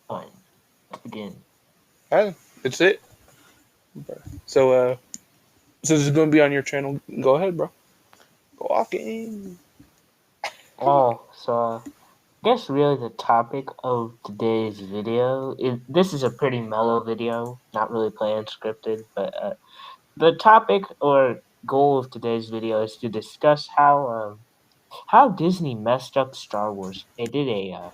Fine. Let's begin. Alright, that's it. So, since it's gonna be on your channel, go ahead, bro. Go off game. So I guess really the topic of today's video is this is a pretty mellow video, not really planned scripted, but the topic or goal of today's video is to discuss how Disney messed up Star Wars. They did a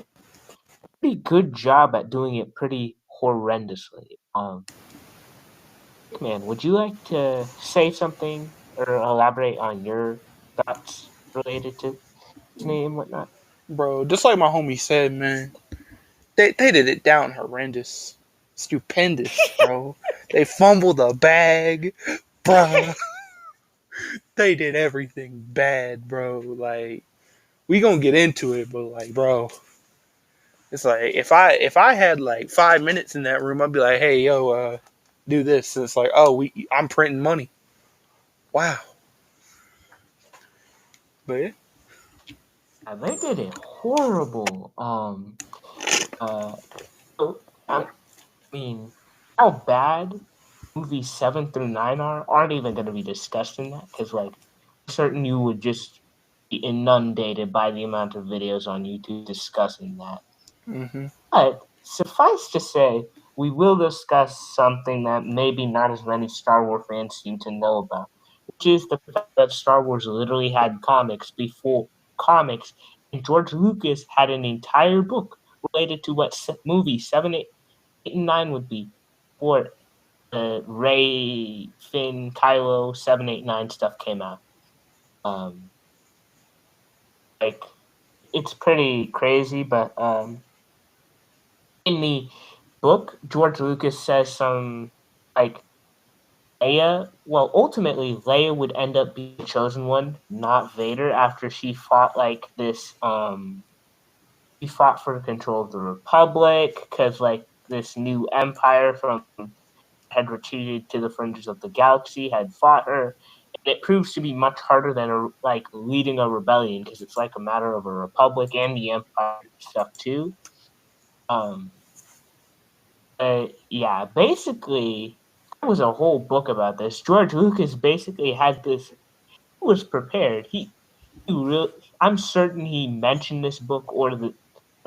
pretty good job at doing it pretty horrendously. Man, would you like to say something or elaborate on your thoughts related to Disney and whatnot? Bro, just like my homie said, man, they did it down horrendous. Stupendous, bro. They fumbled the bag, bro. They did everything bad, bro. Like, we gonna get into it, but like, bro, it's like if I had like 5 minutes in that room, I'd be like, hey, yo, do this. And it's like, oh, I'm printing money. Wow. But yeah. Yeah, they did it horrible. Uh, so, I mean, how bad movies 7 through 9 aren't even going to be discussed in that because, like, I'm certain you would just be inundated by the amount of videos on YouTube discussing that. Mm-hmm. But suffice to say, we will discuss something that maybe not as many Star Wars fans seem to know about, which is the fact that Star Wars literally had comics, and George Lucas had an entire book related to what movie 7, 8, and 9 would be before Ray, Finn, Kylo, 7, 8, 9 stuff came out. Um, like it's pretty crazy, but in the book, George Lucas says some like ultimately Leia would end up being the chosen one, not Vader, after she fought like this he fought for control of the Republic because like this new empire from had retreated to the fringes of the galaxy had fought her. And it proves to be much harder than like leading a rebellion because it's like a matter of a republic and the empire stuff too. Um, yeah, basically, there was a whole book about this. George Lucas basically had this. He was prepared. He really. I'm certain he mentioned this book or the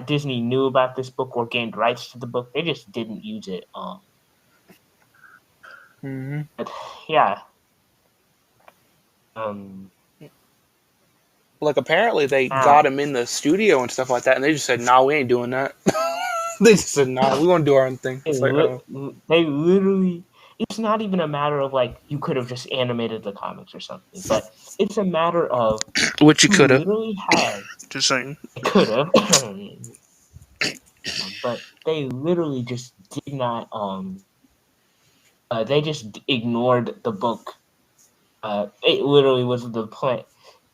Disney knew about this book or gained rights to the book. They just didn't use it. Mm-hmm. But yeah. Um. Like, apparently they got Now him in the studio and stuff like that, and they just said, "Nah, we ain't doing that." They just said, "Nah, we want to do our own thing." It's like, oh, they literally. It's not even a matter of like you could have just animated the comics or something, but it's a matter of what you you could have. literally had. Just saying. They could have. But they literally just did not. They just ignored the book. It literally was the plan. It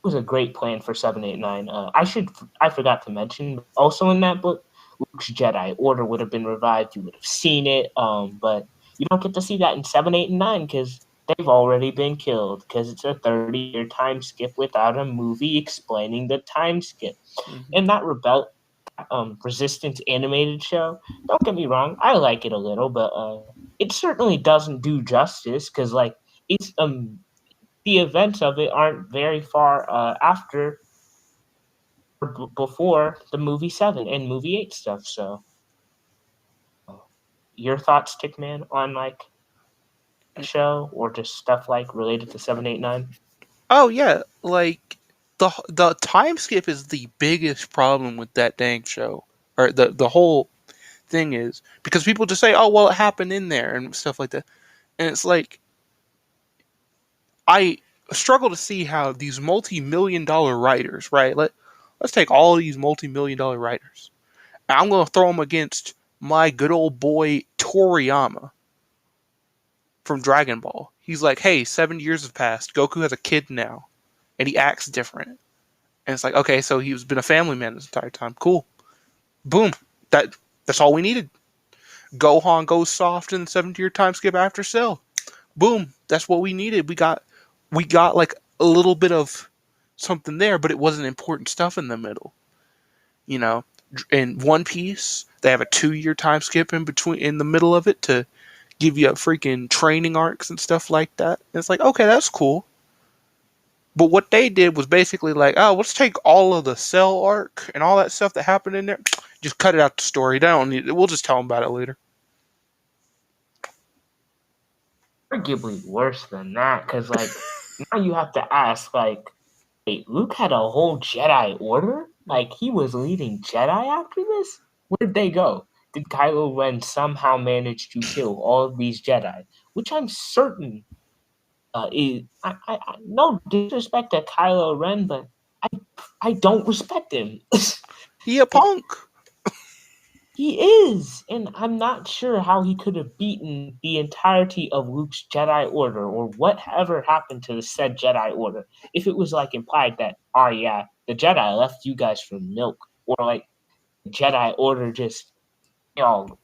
was a great plan for 7, 8, 9. I forgot to mention also in that book, Luke's Jedi Order would have been revived. You would have seen it. But you don't get to see that in 7, 8, and 9 because they've already been killed because it's a 30-year time skip without a movie explaining the time skip. Mm-hmm. And that Resistance animated show. Don't get me wrong, I like it a little, but it certainly doesn't do justice because like it's the events of it aren't very far after or before the movie 7 and movie 8 stuff. So, your thoughts, Tickman, on like the show or just stuff like related to 7, 8, 9? Oh yeah, like the time skip is the biggest problem with that dang show, or the whole thing is because people just say, "Oh well, it happened in there" and stuff like that, and it's like I struggle to see how these multi-million-dollar writers, right? Let's take all these multi-million-dollar writers. I'm gonna throw them against my good old boy Toriyama from Dragon Ball. He's like, hey, 7 years have passed. Goku has a kid now, and he acts different. And it's like, okay, so he's been a family man this entire time. Cool. Boom. That that's all we needed. Gohan goes soft in the 7 year time skip after Cell. Boom. That's what we needed. We got like a little bit of something there, but it wasn't important stuff in the middle. You know? In One Piece, they have a 2 year time skip in the middle of it to give you a freaking training arcs and stuff like that. And it's like, okay, that's cool. But what they did was basically like, oh, let's take all of the Cell arc and all that stuff that happened in there, just cut it out the story. They don't need it. We'll just tell them about it later. Arguably worse than that, because like now you have to ask, like, wait, Luke had a whole Jedi Order? Like he was leading Jedi after this? Where'd they go? Did Kylo Ren somehow manage to kill all of these Jedi? Which I'm certain is no disrespect to Kylo Ren, but I I don't respect him. He a punk. He is, and I'm not sure how he could have beaten the entirety of Luke's Jedi Order, or whatever happened to the said Jedi Order. If it was like implied that, oh yeah, the Jedi left you guys for milk, or like the Jedi Order just y'all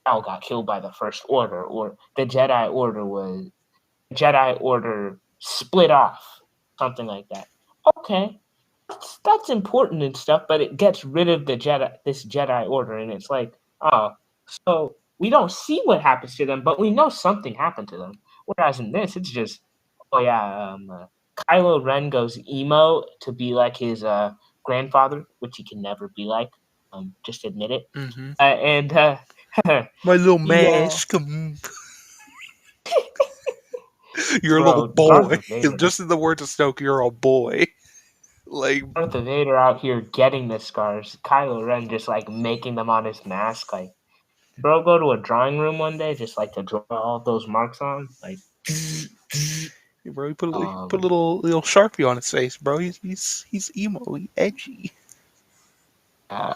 got killed by the First Order, or the Jedi Order split off, something like that. Okay, that's important and stuff, but it gets rid of this Jedi Order, and it's like, oh, so we don't see what happens to them, but we know something happened to them. Whereas in this, it's just, oh yeah, Kylo Ren goes emo to be like his grandfather, which he can never be like. Just admit it. Mm-hmm. And My little yeah, mask. You're a little bro, Darth boy. Vader. Just in the words of Snoke, you're a boy. Like, Darth Vader out here getting the scars. Kylo Ren just like making them on his mask. Like, bro, go to a drawing room one day just like to draw all those marks on. Like, bro, he put a um, little Sharpie on his face, bro. He's emo, he edgy. uh,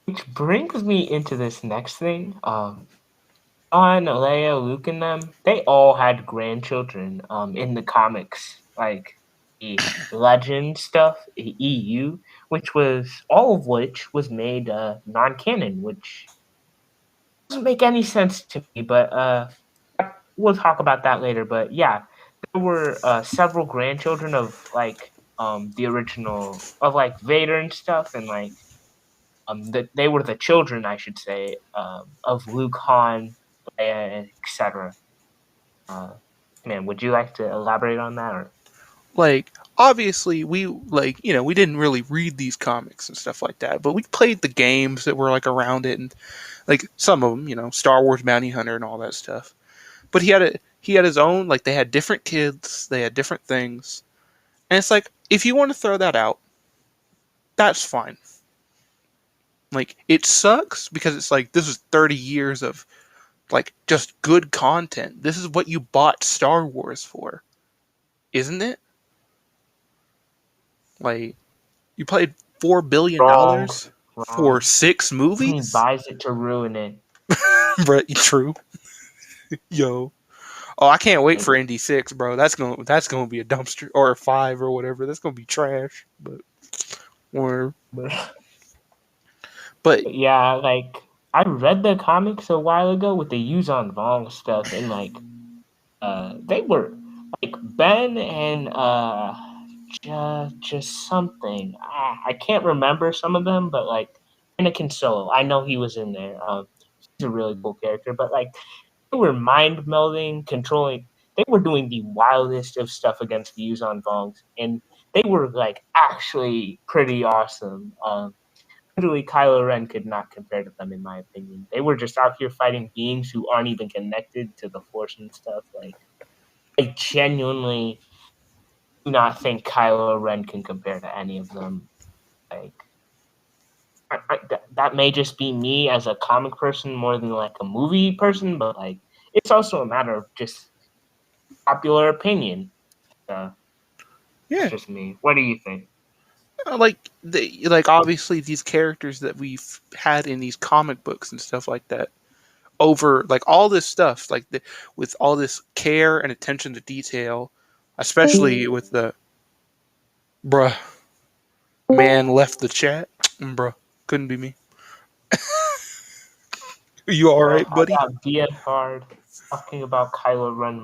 which brings me into this next thing. On Leia, Luke, and them, they all had grandchildren. In the comics, like the Legend stuff, EU, which was all of which was made non-canon, which doesn't make any sense to me. But we'll talk about that later. But yeah, there were several grandchildren of like the original of like Vader and stuff, and like that they were the children, I should say, of Luke, Han, Leia, etc. Uh, man, would you like to elaborate on that? Or Like, obviously, we didn't really read these comics and stuff like that, but we played the games that were like around it, and like some of them, Star Wars Bounty Hunter and all that stuff. But he had his own, like they had different kids, they had different things, and it's like if you want to throw that out, that's fine. Like it sucks because it's like this is 30 years of like just good content. This is what you bought Star Wars for, isn't it? Like you paid wrong, $4 billion for wrong. 6 movies? Disney buys it to ruin it. But true. Yo. Oh, I can't wait Like, for ND6, bro. That's gonna be a dumpster or a 5 or whatever. That's gonna be trash. But or but, but yeah, like I read the comics a while ago with the Yuzon Vong stuff, and like they were like Ben and just something. I can't remember some of them, but like Anakin Solo, I know he was in there. He's a really cool character, but like they were mind melding, controlling. They were doing the wildest of stuff against the Yuzon Vongs, and they were like actually pretty awesome. Literally, Kylo Ren could not compare to them, in my opinion. They were just out here fighting beings who aren't even connected to the Force and stuff. Like, I genuinely do not think Kylo Ren can compare to any of them. Like, that may just be me as a comic person more than like a movie person, but like, it's also a matter of just popular opinion. It's yeah, just me. What do you think? like obviously these characters that we've had in these comic books and stuff like that over like all this stuff with all this care and attention to detail, especially with the bruh man left the chat, bruh couldn't be me. You all Bro, right, I buddy? got BF hard. Talking about Kylo Ren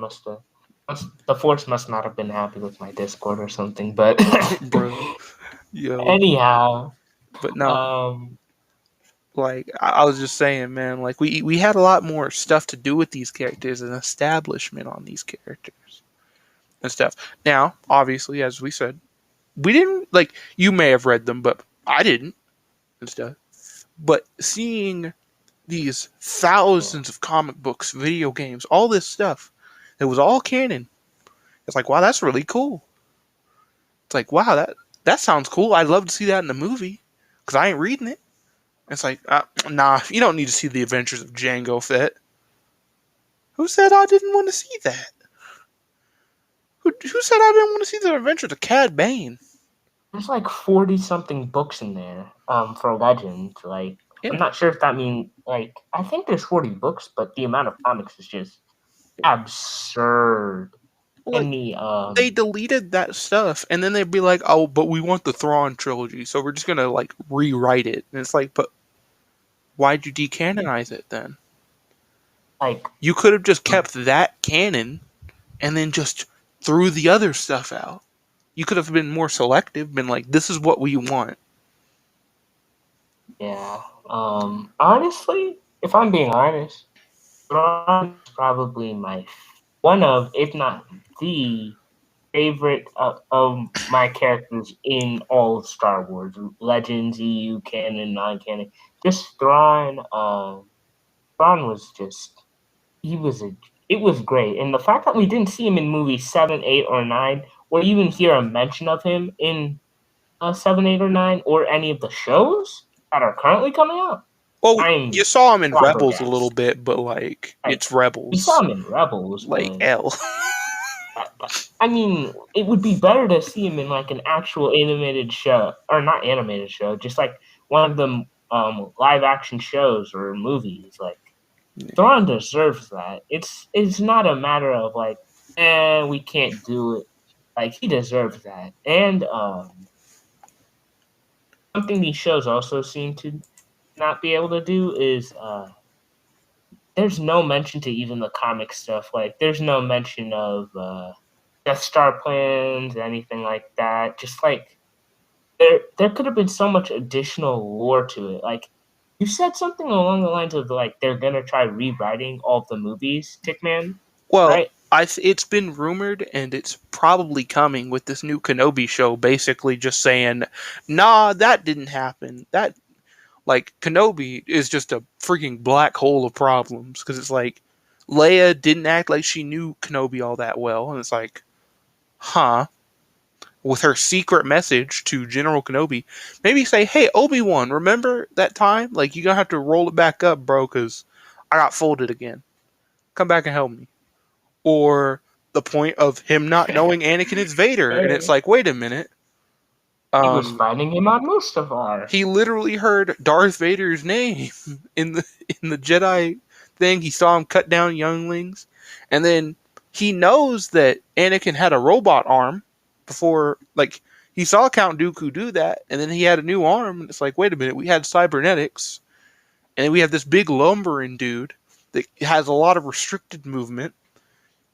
the Force must not have been happy with my Discord or something. But Bruh, yo, anyhow, But no, Um, like I was just saying, man, like we had a lot more stuff to do with these characters and establishment on these characters and stuff. Now, obviously, as we said, we didn't like you may have read them, but I didn't and stuff. But seeing these yeah. thousands of comic books, video games, all this stuff, it was all canon. It's like, wow, that's really cool. It's like, wow, that sounds cool. I'd love to see that in the movie because I ain't reading it. It's like, nah, you don't need to see the Adventures of Jango Fett. Who said I didn't want to see that? Who said I didn't want to see the Adventures of Cad Bane? There's like 40 something books in there for Legends. Like, I'm Yeah, not sure if that means, like, I think there's 40 books, but the amount of comics is just absurd. like And the, they deleted that stuff, and then they'd be like, "Oh, but we want the Thrawn trilogy, so we're just gonna like rewrite it." And it's like, but why'd you decanonize it then? like, You could have just kept that canon and then just threw the other stuff out. You could have been more selective, been like, "This is what we want." yeah. Honestly, if I'm being honest, Thrawn is probably my one of, if not the favorite of my characters in all of Star Wars, Legends, EU, canon, non-canon. Just Thrawn. Thrawn was just he was a it was great, and the fact that we didn't see him in movies 7, 8, or 9, or even hear a mention of him in 7, 8, or 9, or any of the shows that are currently coming out, Well, you I'm saw him in Rebels a little flabbergasted. bit, but like Like it's we saw Rebels, him in Rebels, like but L. I mean, it would be better to see him in like an actual animated show, or not animated show, just like one of the live action shows or movies. Like Thrawn deserves that. It's not a matter of like, we can't do it. Like he deserves that. And something these shows also seem to not be able to do is there's no mention to even the comic stuff. Like there's no mention of Death Star plans, anything like that. Just like there could have been so much additional lore to it. Like you said something along the lines of like they're gonna try rewriting all of the movies, Tickman, Well, right? it's been rumored, and it's probably coming with this new Kenobi show. Basically, just saying, "Nah, that didn't happen." That like Kenobi is just a freaking black hole of problems because it's like Leia didn't act like she knew Kenobi all that well, and it's like, huh? With her secret message to General Kenobi, maybe say, "Hey, Obi-Wan, remember that time? Like, you're gonna have to roll it back up, bro, because I got folded again. Come back and help me." Or the point of him not knowing Anakin is Vader, and it's like, wait a minute. He was Um, fighting him on Mustafar. he literally heard Darth Vader's name in the Jedi thing. He saw him cut down younglings, and then he knows that Anakin had a robot arm before. Like he saw Count Dooku do that, and then he had a new arm. And it's like, wait a minute, we had cybernetics, and then we have this big lumbering dude that has a lot of restricted movement,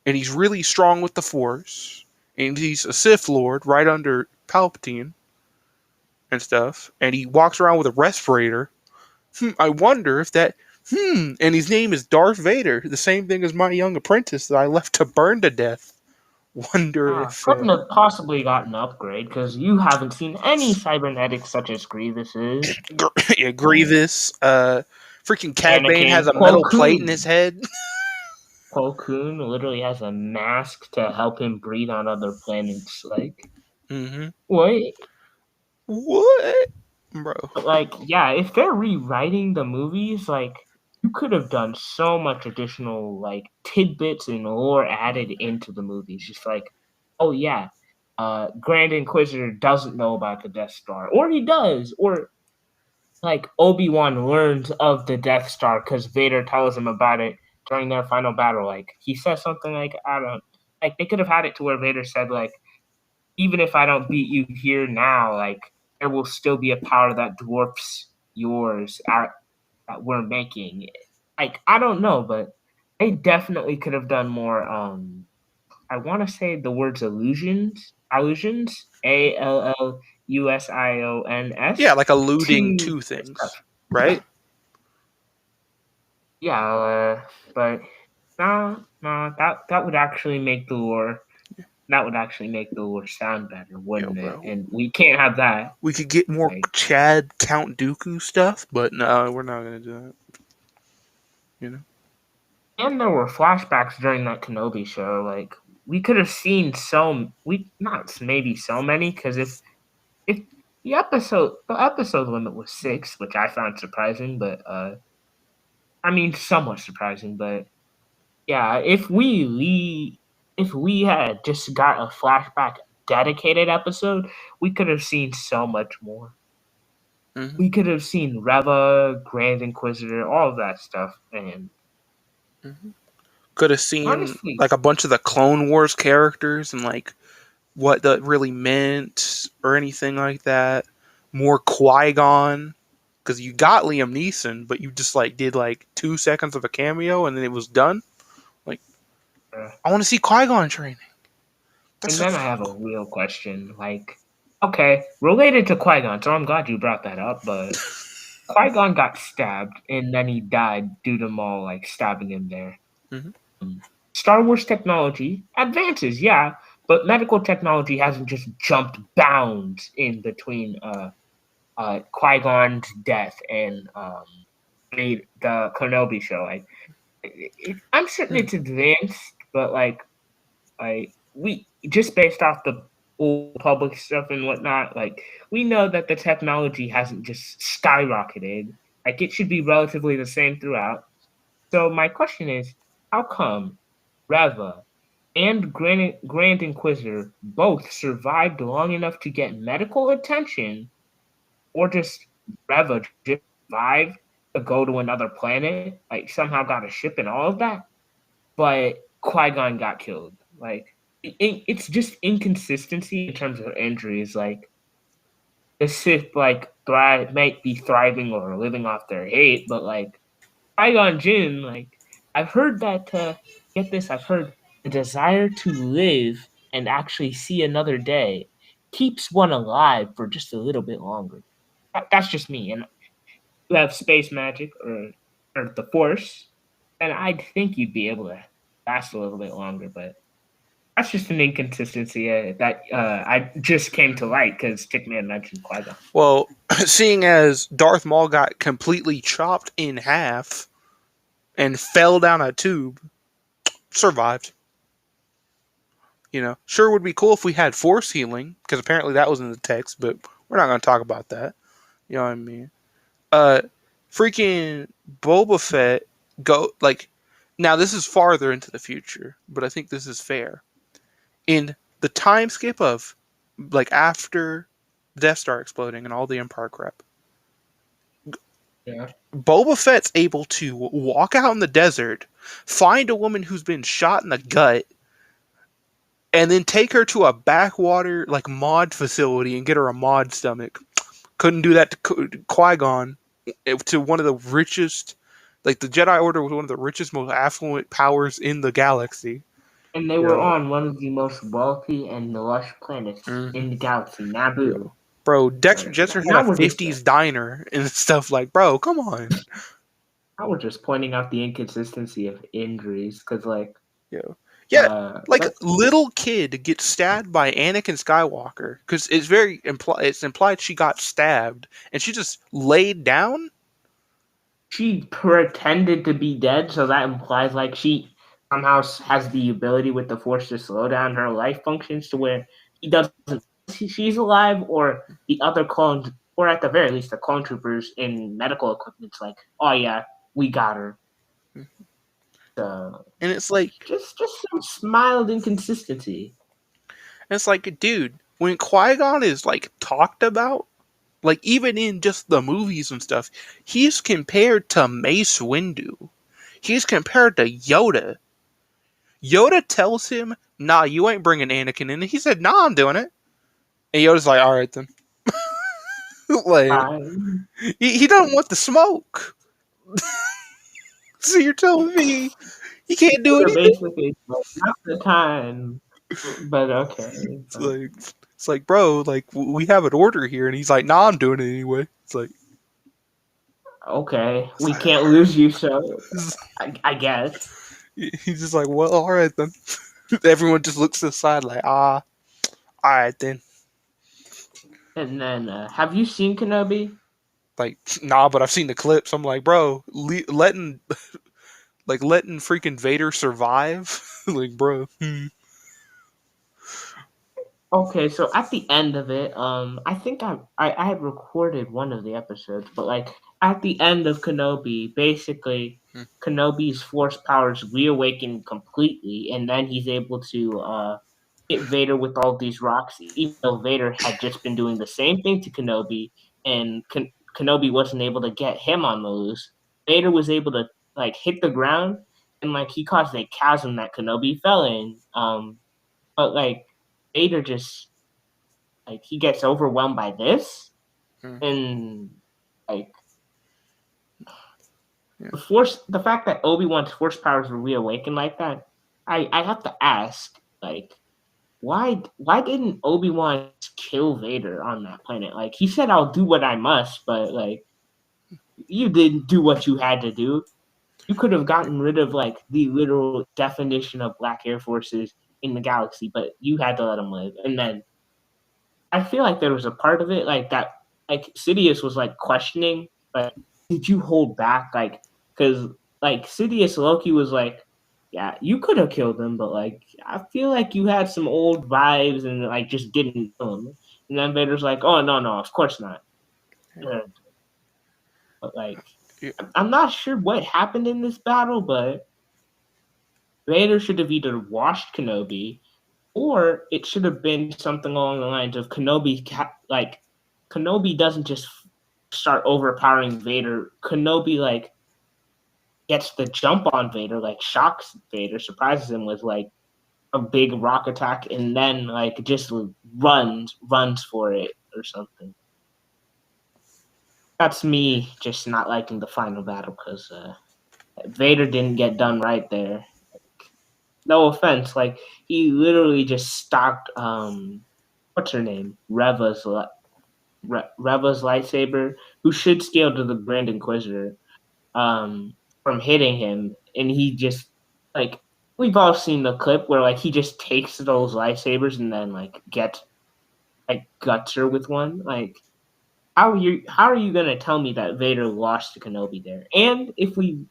and he's really strong with the Force, and he's a Sith Lord right under Palpatine and stuff, and he walks around with a respirator. I wonder if that. And his name is Darth Vader, the same thing as my young apprentice that I left to burn to death. Wonder if. Couldn't have possibly got an upgrade because you haven't seen any cybernetics such as Grievous is. Yeah, Uh, Grievous. Freaking Cad Bane has Anakin, a Plo metal plate in his Koon. head. Plo Koon literally has a mask to help him breathe on other planets. Like, Mm-hmm. what? What? Bro. Like, yeah, if they're rewriting the movies, like, you could have done so much additional, like, tidbits and lore added into the movies. Just like, oh, yeah, Grand Inquisitor doesn't know about the Death Star, or he does, or like Obi-Wan learns of the Death Star because Vader tells him about it during their final battle. Like, he says something like, I don't, like, they could have had it to where Vader said, like, even if I don't beat you here now, like there will still be a power that dwarfs yours that we're making. Like I don't know, but they definitely could have done more. I want to say the words illusions, Yeah, USIONS like alluding to to this things, stuff. right? Yeah, but no, that would actually make the lore. That would actually make the lore sound better, Yo, wouldn't it? bro. And we can't have that. We could get more Like, Chad Count Dooku stuff, but no, we're not gonna do that. You know. and there were flashbacks during that Kenobi show. Like, we could have seen we not maybe so many because if the episode limit was 6, which I found surprising, but I mean somewhat surprising, but yeah, if we had just got a flashback dedicated episode, we could have seen so much more. Hmm. We could have seen Reva, Grand Inquisitor, all of that stuff, and Hmm. Could have seen honestly, like a bunch of the Clone Wars characters and like what that really meant or anything like that. More Qui Gon because you got Liam Neeson, but you just like did like 2 seconds of a cameo and then it was done. Like uh, I want to see Qui Gon training. That's and so then I have a real question. Like, okay, related to Qui Gon, so I'm glad you brought that up, but Qui Gon got stabbed and then he died due to Maul like stabbing him there. mm-hmm. Star Wars technology advances, yeah, but medical technology hasn't just jumped bounds in between Qui Gon's death and the Kenobi show. Like, I'm certain it's advanced, but like we just based off the old public stuff and whatnot, like we know that the technology hasn't just skyrocketed. Like it should be relatively the same throughout. So my question is, how come Reva and Grand Inquisitor both survived long enough to get medical attention, or just Reva just survived to go to another planet, like somehow got a ship and all of that, but Qui-Gon got killed. Like it's just inconsistency in terms of injuries. Like the Sith like thrive might be thriving or living off their hate, but like Qui-Gon Jinn, like I've heard that get this, I've heard the desire to live and actually see another day keeps one alive for just a little bit longer. That's just me. And you have space magic or the Force, and I'd think you'd be able to last a little bit longer. But that's just an inconsistency that I just came to light because Tickman mentioned Qui Gon. Well, seeing as Darth Maul got completely chopped in half and fell down a tube, survived. You know, sure would be cool if we had force healing because apparently that was in the text, but we're not going to talk about that. You know what I mean? Uh, Freaking Boba Fett go like now. This is farther into the future, but I think this is fair. In the time skip of like after Death Star exploding and all the Empire crap, Yeah. Boba Fett's able to walk out in the desert, find a woman who's been shot in the gut, and then take her to a backwater like mod facility and get her a mod stomach. Couldn't do that to Qui Gon, to one of the richest, like the Jedi Order was one of the richest, most affluent powers in the galaxy. And they were Yo, on one of the most wealthy and lush planets mm-hmm. in the galaxy, Yo, Naboo. bro, But Dexter Jetster had a now we're just '50s diner and stuff. Like, bro, come on. now we're just pointing out the inconsistency of injuries because Yo, yeah, like let's little kid gets stabbed by Anakin Skywalker because it's implied she got stabbed and she just laid down. she pretended to be dead, so that implies like she somehow has the ability with the Force to slow down her life functions to where he doesn't. She's alive, or the other clones, or at the very least, the clone troopers in medical equipment's like, oh yeah, we got her. So And it's like, just some mild inconsistency. dude, when Qui Gon is like talked about, like even in just the movies and stuff, he's compared to Mace Windu. He's compared to Yoda. Yoda tells him, "Nah, you ain't bringing Anakin in." And he said, "Nah, I'm doing it." And Yoda's like, "All right then." Like Um, he doesn't want the smoke. So you're telling me he can't do they're anything? basically like, not the time, but okay. It's like It's like, bro, like we have an order here, and he's like, nah, I'm doing it anyway. Okay, It's we like can't lose you, so I guess. he's just like, well, all right then. Everyone just looks to the side like, ah, all right then. And then, have you seen Kenobi? Like, nah, but I've seen the clips. I'm like, bro, letting freaking Vader survive, like, bro. Okay, so at the end of it, I think I had recorded one of the episodes, but like at the end of Kenobi, basically Hmm. Kenobi's force powers reawaken completely, and then he's able to hit Vader with all these rocks, even though Vader had just been doing the same thing to Kenobi, and Kenobi wasn't able to get him on the loose. Vader was able to like hit the ground, and like he caused a chasm that Kenobi fell in. But like Vader just like he gets overwhelmed by this, Hmm. and like Yeah. the fact that Obi-Wan's force powers were reawakened like that, I have to ask like why didn't Obi-Wan kill Vader on that planet? Like he said, I'll do what I must, but like you didn't do what you had to do. You could have gotten rid of like the literal definition of black air forces in the galaxy, but you had to let him live. And then I feel like there was a part of it like that, like Sidious was like questioning, like, did you hold back? Like, because like Sidious Loki was like, yeah, you could have killed him, but like I feel like you had some old vibes and like just didn't kill him. And then Vader's like, oh no, of course not. But like, Yeah. I'm not sure what happened in this battle, but Vader should have either washed Kenobi or it should have been something along the lines of like Kenobi doesn't just start overpowering Vader. Kenobi like gets the jump on Vader, like shocks Vader, surprises him with like a big rock attack, and then like just runs for it or something. That's me just not liking the final battle because Vader didn't get done right there. No offense, like he literally just stopped what's her name? Reva's lightsaber, who should scale to the Grand Inquisitor, from hitting him, and he just like we've all seen the clip where like he just takes those lightsabers and then like gets like guts her with one. Like how are you gonna tell me that Vader lost to Kenobi there? And if we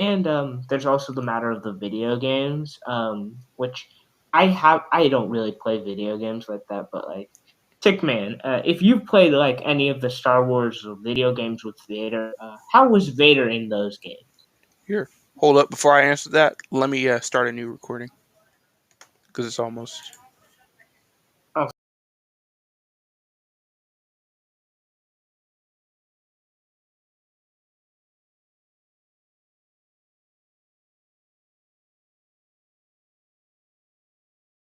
and there's also the matter of the video games, which I don't really play video games like that, but like Tickman, if you've played like any of the Star Wars video games with Vader, how was Vader in those games? Here, hold up before I answer that. Let me start a new recording because it's almost